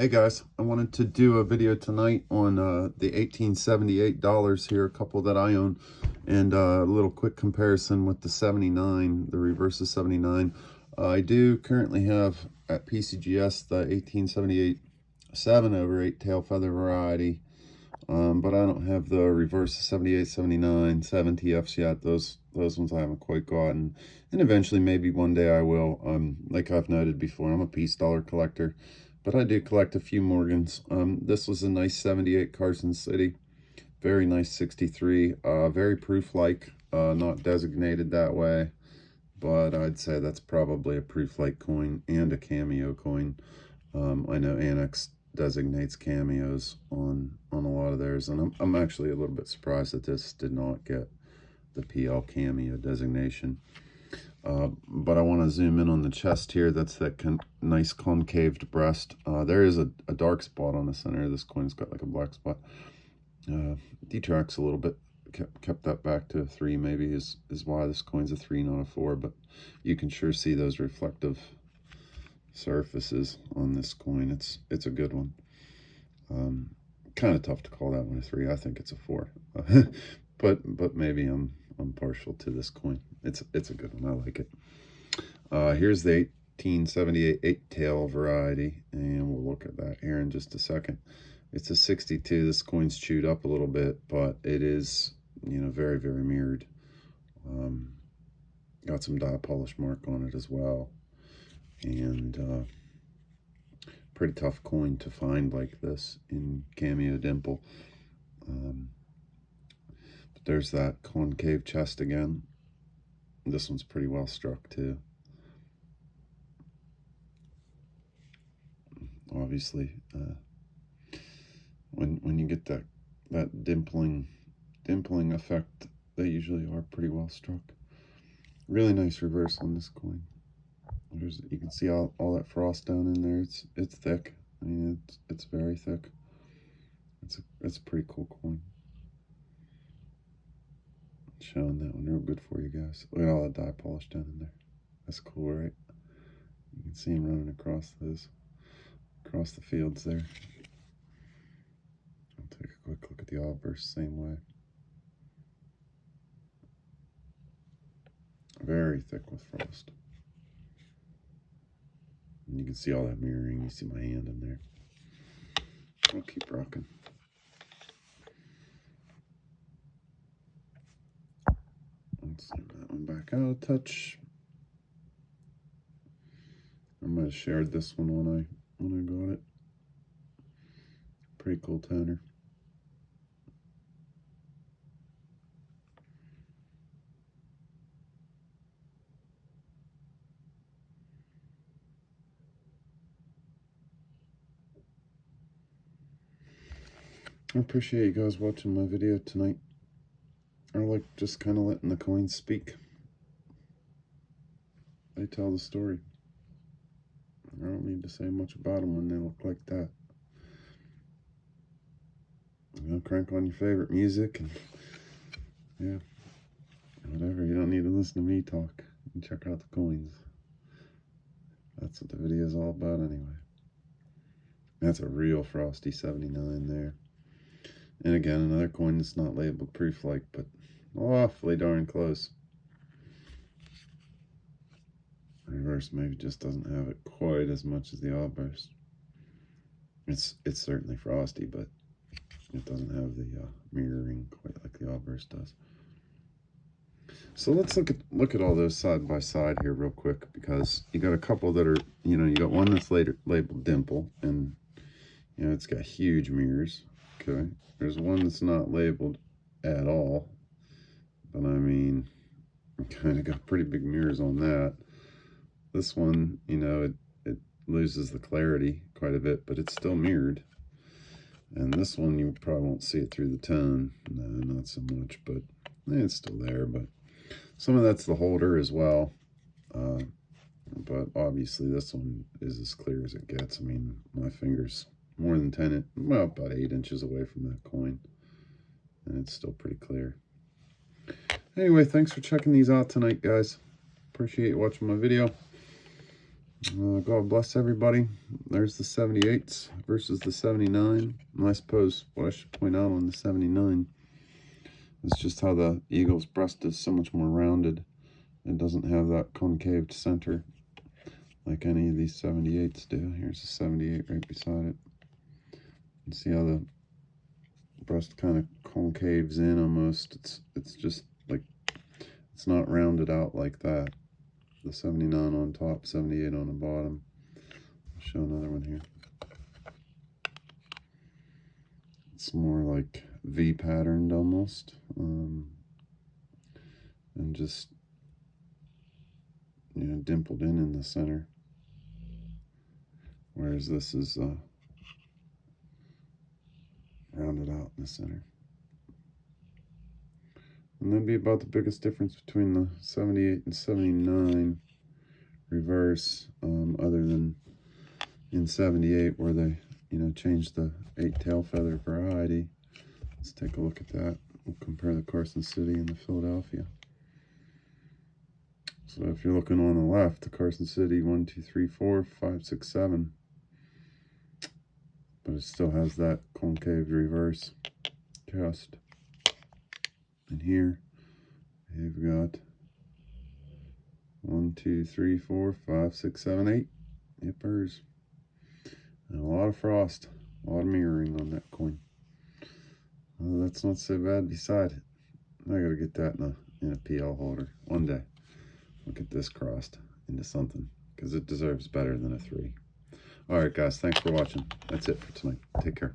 Hey guys, I wanted to do a video tonight on the $1878 here, a couple that I own, and a little quick comparison with the 79, the reverse of 79. I do currently have at PCGS the 1878 7/8 tail feather variety, but I don't have the reverse of 78, 79, 7TFs yet. Those ones I haven't quite gotten, and eventually maybe one day I will. Like I've noted before, I'm a piece dollar collector, but I do collect a few Morgans. This was a nice 78 Carson City. Very nice 63. Very proof-like. Not designated that way, but I'd say that's probably a proof-like coin and a cameo coin. I know ANACS designates cameos on a lot of theirs, and I'm actually a little bit surprised that this did not get the PL cameo designation. But I want to zoom in on the chest here. That's that nice concaved breast. There is a dark spot on the center. This coin's got like a black spot. Detracts a little bit. Kept that back to a 3 maybe is why this coin's a 3, not a 4. But you can sure see those reflective surfaces on this coin. It's a good one. Kind of tough to call that one a 3. I think it's a 4. but maybe I'm partial to this coin. It's a good one. I like it. Here's the 1878 8-tail variety, and we'll look at that here in just a second. It's a 62. This coin's chewed up a little bit, but it is, you know, very, very mirrored. Got some dye polish mark on it as well, and pretty tough coin to find like this in cameo dimple. But there's that concave chest again. This one's pretty well struck too. Obviously, when you get that dimpling effect, they usually are pretty well struck. Really nice reverse on this coin. You can see all that frost down in there. It's thick. I mean, it's very thick. It's a pretty cool coin. Showing that one real good for you guys. Look at all that dye polish down in there. That's cool, right? You can see him running across the fields there. I'll take a quick look at the olive burst, same way. Very thick with frost. And you can see all that mirroring. You see my hand in there. I'll keep rocking. Let's zoom that one back out a touch. I might have shared this one when I got it. Pretty cool toner. I appreciate you guys watching my video tonight. I like just kind of letting the coins speak. They tell the story. I don't need to say much about them when they look like that. You know, crank on your favorite music and yeah, whatever. You don't need to listen to me talk. And check out the coins. That's what the video is all about anyway. That's a real frosty 79 there. And again, another coin that's not labeled proof-like, but awfully darn close. Reverse maybe just doesn't have it quite as much as the olive burst. It's certainly frosty, but it doesn't have the mirroring quite like the olive burst does. So let's look at all those side by side here real quick, because you got a couple that are, you know, you got one that's labeled dimple, and you know it's got huge mirrors. Okay, there's one that's not labeled at all, but I mean, kind of got pretty big mirrors on that. This one, you know, it loses the clarity quite a bit, but it's still mirrored. And this one, you probably won't see it through the tone. No, not so much, but it's still there. But some of that's the holder as well. But obviously this one is as clear as it gets. I mean, my finger's more than 10, well, about 8 inches away from that coin. And it's still pretty clear. Anyway, thanks for checking these out tonight, guys. Appreciate you watching my video. God bless everybody. There's the 78s versus the 79. And I suppose what I should point out on the 79 is just how the Eagle's breast is so much more rounded. It doesn't have that concaved center like any of these 78s do. Here's a 78 right beside it. You see how the breast kind of concaves in almost. It's just like, it's not rounded out like that. The 79 on top, 78 on the bottom. I'll show another one here. It's more like V patterned almost, and just, you know, dimpled in the center. Whereas this is rounded out in the center. And that'd be about the biggest difference between the 78 and 79 reverse, other than in 78 where they, you know, changed the 8 tail feather variety. Let's take a look at that. We'll compare the Carson City and the Philadelphia. So if you're looking on the left, the Carson City 1, 2, 3, 4, 5, 6, 7. But it still has that concave reverse chest. And here we've got 1, 2, 3, 4, 5, 6, 7, 8 yippers. And a lot of frost, a lot of mirroring on that coin. Well, that's not so bad beside it. I gotta get that in a PL holder one day. I'll get this crossed into something because it deserves better than a 3. All right, guys, thanks for watching. That's it for tonight. Take care.